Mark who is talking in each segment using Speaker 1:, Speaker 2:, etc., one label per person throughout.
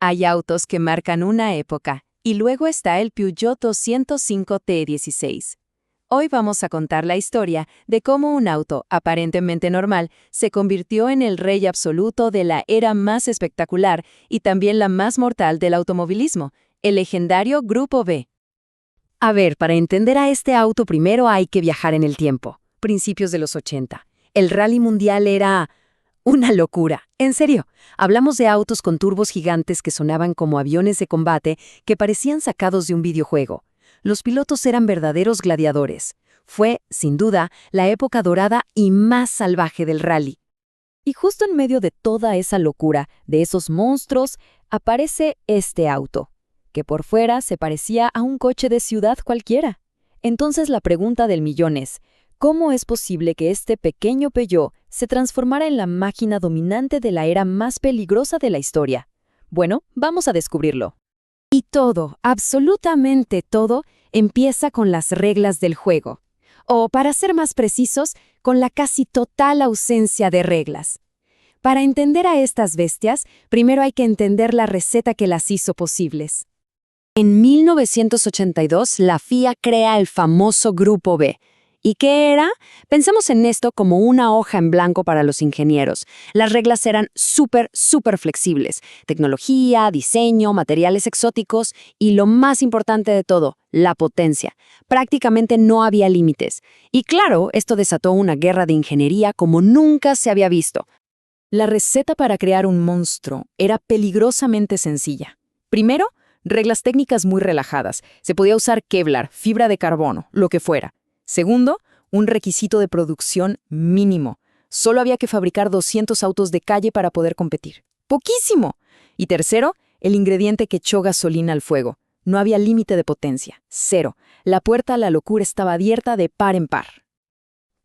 Speaker 1: Hay autos que marcan una época, y luego está el Peugeot 205 T16. Hoy vamos a contar la historia de cómo un auto aparentemente normal se convirtió en el rey absoluto de la era más espectacular y también la más mortal del automovilismo, el legendario Grupo B. A ver, para entender a este auto primero hay que viajar en el tiempo, principios de los 80. El rally mundial era una locura. En serio, hablamos de autos con turbos gigantes que sonaban como aviones de combate que parecían sacados de un videojuego. Los pilotos eran verdaderos gladiadores. Fue, sin duda, la época dorada y más salvaje del rally. Y justo en medio de toda esa locura, de esos monstruos, aparece este auto, que por fuera se parecía a un coche de ciudad cualquiera. Entonces la pregunta del millón es, ¿cómo es posible que este pequeño Peugeot se transformara en la máquina dominante de la era más peligrosa de la historia? Bueno, vamos a descubrirlo. Y todo, absolutamente todo, empieza con las reglas del juego. O, para ser más precisos, con la casi total ausencia de reglas. Para entender a estas bestias, primero hay que entender la receta que las hizo posibles. En 1982, la FIA crea el famoso Grupo B. ¿Y qué era? Pensemos en esto como una hoja en blanco para los ingenieros. Las reglas eran súper flexibles. Tecnología, diseño, materiales exóticos y lo más importante de todo, la potencia. Prácticamente no había límites. Y claro, esto desató una guerra de ingeniería como nunca se había visto. La receta para crear un monstruo era peligrosamente sencilla. Primero, reglas técnicas muy relajadas. Se podía usar Kevlar, fibra de carbono, lo que fuera. Segundo, un requisito de producción mínimo. Solo había que fabricar 200 autos de calle para poder competir. ¡Poquísimo! Y tercero, el ingrediente que echó gasolina al fuego. No había límite de potencia. 0. La puerta a la locura estaba abierta de par en par.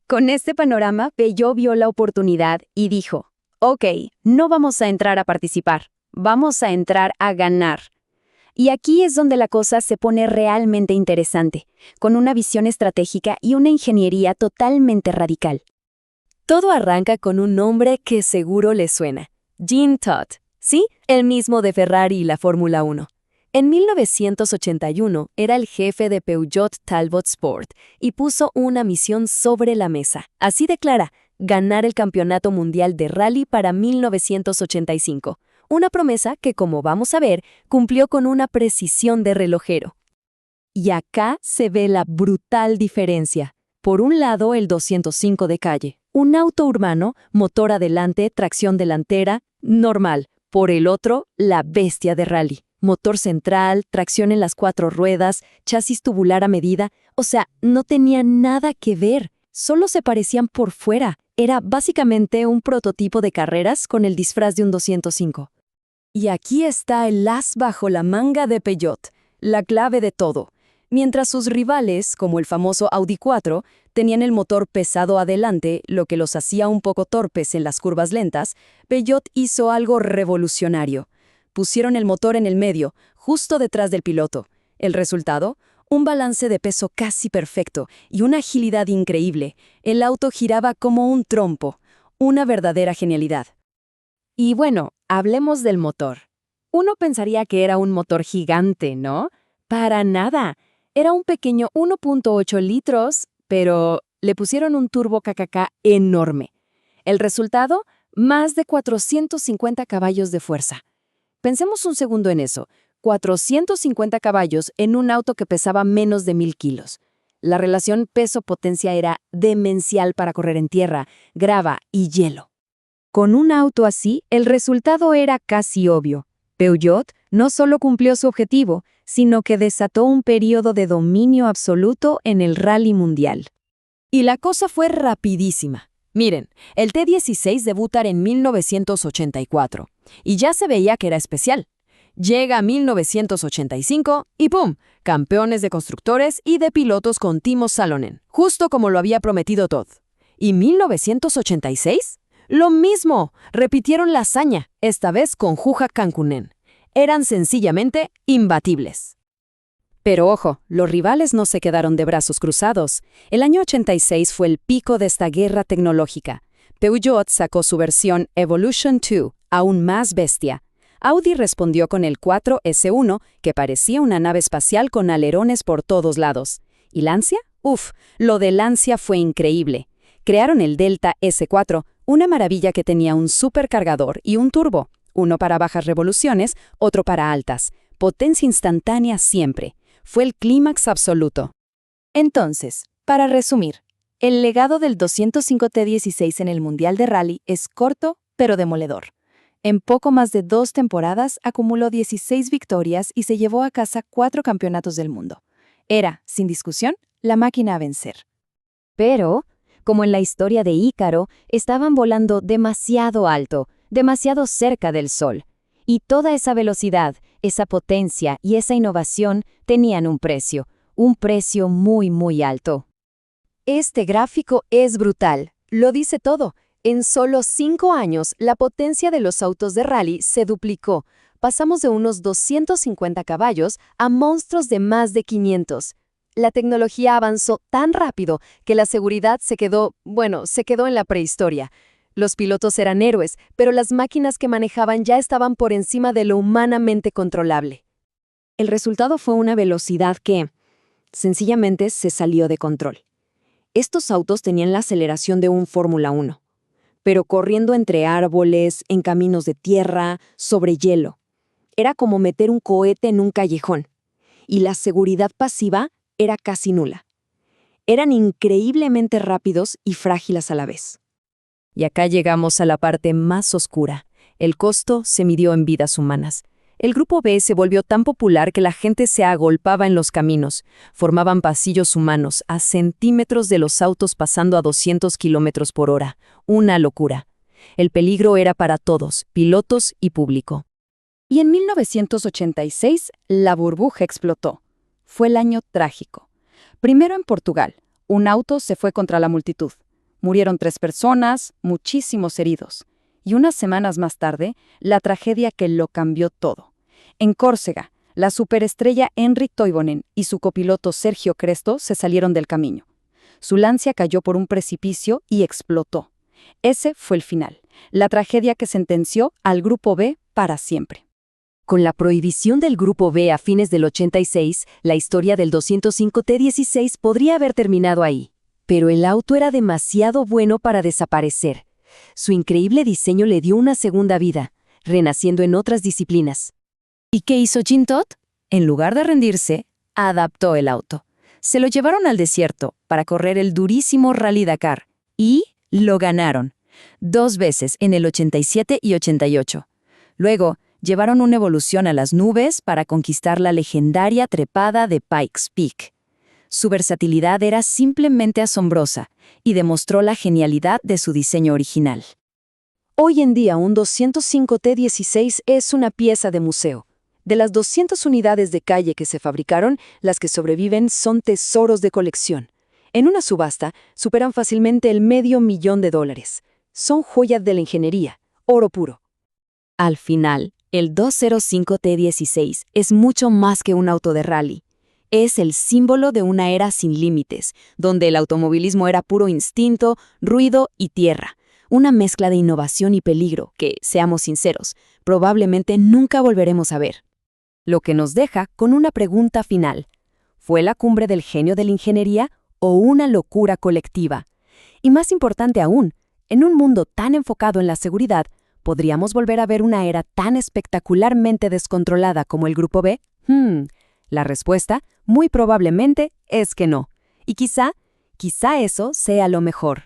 Speaker 1: Con este panorama, Peugeot vio la oportunidad y dijo, OK, no vamos a entrar a participar, vamos a entrar a ganar. Y aquí es donde la cosa se pone realmente interesante, con una visión estratégica y una ingeniería totalmente radical. Todo arranca con un nombre que seguro le suena, Jean Todt, ¿sí? El mismo de Ferrari y la Fórmula 1. En 1981 era el jefe de Peugeot Talbot Sport y puso una misión sobre la mesa. Así de clara, ganar el Campeonato Mundial de Rally para 1985. Una promesa que, como vamos a ver, cumplió con una precisión de relojero. Y acá se ve la brutal diferencia. Por un lado, el 205 de calle, un auto urbano, motor adelante, tracción delantera, normal. Por el otro, la bestia de rally. Motor central, tracción en las 4 ruedas, chasis tubular a medida. O sea, no tenían nada que ver. Solo se parecían por fuera. Era básicamente un prototipo de carreras con el disfraz de un 205. Y aquí está el as bajo la manga de Peugeot, la clave de todo. Mientras sus rivales, como el famoso Audi 4, tenían el motor pesado adelante, lo que los hacía un poco torpes en las curvas lentas, Peugeot hizo algo revolucionario. Pusieron el motor en el medio, justo detrás del piloto. El resultado, un balance de peso casi perfecto y una agilidad increíble. El auto giraba como un trompo, una verdadera genialidad. Y bueno, hablemos del motor. Uno pensaría que era un motor gigante, ¿no? Para nada. Era un pequeño 1.8 litros, pero le pusieron un turbo KKK enorme. El resultado, más de 450 caballos de fuerza. Pensemos un segundo en eso. 450 caballos en un auto que pesaba menos de 1000 kilos. La relación peso-potencia era demencial para correr en tierra, grava y hielo. Con un auto así, el resultado era casi obvio. Peugeot no solo cumplió su objetivo, sino que desató un periodo de dominio absoluto en el rally mundial. Y la cosa fue rapidísima. Miren, el T16 debuta en 1984, y ya se veía que era especial. Llega a 1985 y ¡pum! Campeones de constructores y de pilotos con Timo Salonen, justo como lo había prometido Todt. ¿Y 1986? Lo mismo, repitieron la hazaña, esta vez con Juha Kankkunen. Eran sencillamente imbatibles. Pero ojo, los rivales no se quedaron de brazos cruzados. El año 86 fue el pico de esta guerra tecnológica. Peugeot sacó su versión Evolution 2, aún más bestia.
Speaker 2: Audi respondió con el 4S1, que parecía una nave espacial con alerones por todos lados. ¿Y Lancia? Lo de Lancia fue increíble. Crearon el Delta S4, una maravilla que tenía un supercargador y un turbo, uno para bajas revoluciones, otro para altas. Potencia instantánea siempre. Fue el clímax absoluto.
Speaker 1: Entonces, para resumir, el legado del 205 T16 en el Mundial de Rally es corto, pero demoledor. En poco más de 2 temporadas acumuló 16 victorias y se llevó a casa 4 campeonatos del mundo. Era, sin discusión, la máquina a vencer.
Speaker 3: Pero, como en la historia de Ícaro, estaban volando demasiado alto, demasiado cerca del Sol. Y toda esa velocidad, esa potencia y esa innovación tenían un precio muy, muy alto. Este gráfico es brutal, lo dice todo. En solo 5 años, la potencia de los autos de rally se duplicó. Pasamos de unos 250 caballos a monstruos de más de 500. La tecnología avanzó tan rápido que la seguridad se quedó en la prehistoria. Los pilotos eran héroes, pero las máquinas que manejaban ya estaban por encima de lo humanamente controlable.
Speaker 2: El resultado fue una velocidad que, sencillamente, se salió de control. Estos autos tenían la aceleración de un Fórmula 1, pero corriendo entre árboles, en caminos de tierra, sobre hielo. Era como meter un cohete en un callejón. Y la seguridad pasiva era casi nula. Eran increíblemente rápidos y frágiles a la vez.
Speaker 1: Y acá llegamos a la parte más oscura. El costo se midió en vidas humanas. El Grupo B se volvió tan popular que la gente se agolpaba en los caminos. Formaban pasillos humanos a centímetros de los autos pasando a 200 kilómetros por hora. Una locura. El peligro era para todos, pilotos y público.
Speaker 2: Y en 1986, la burbuja explotó. Fue el año trágico. Primero en Portugal, un auto se fue contra la multitud. Murieron 3 personas, muchísimos heridos. Y unas semanas más tarde, la tragedia que lo cambió todo. En Córcega, la superestrella Henrik Toivonen y su copiloto Sergio Cresto se salieron del camino. Su Lancia cayó por un precipicio y explotó. Ese fue el final, la tragedia que sentenció al Grupo B para siempre.
Speaker 1: Con la prohibición del Grupo B a fines del 86, la historia del 205 T16 podría haber terminado ahí. Pero el auto era demasiado bueno para desaparecer. Su increíble diseño le dio una segunda vida, renaciendo en otras disciplinas.
Speaker 2: ¿Y qué hizo Jean Todt? En lugar de rendirse, adaptó el auto. Se lo llevaron al desierto para correr el durísimo Rally Dakar. Y lo ganaron. 2 veces, en el 87 y 88. Luego, llevaron una evolución a las nubes para conquistar la legendaria trepada de Pikes Peak. Su versatilidad era simplemente asombrosa y demostró la genialidad de su diseño original.
Speaker 1: Hoy en día, un 205 T16 es una pieza de museo. De las 200 unidades de calle que se fabricaron, las que sobreviven son tesoros de colección. En una subasta, superan fácilmente el $500,000. Son joyas de la ingeniería, oro puro.
Speaker 2: Al final, el 205 T16 es mucho más que un auto de rally. Es el símbolo de una era sin límites, donde el automovilismo era puro instinto, ruido y tierra. Una mezcla de innovación y peligro que, seamos sinceros, probablemente nunca volveremos a ver. Lo que nos deja con una pregunta final. ¿Fue la cumbre del genio de la ingeniería o una locura colectiva? Y más importante aún, en un mundo tan enfocado en la seguridad, ¿podríamos volver a ver una era tan espectacularmente descontrolada como el Grupo B? La respuesta, muy probablemente, es que no. Y quizá eso sea lo mejor.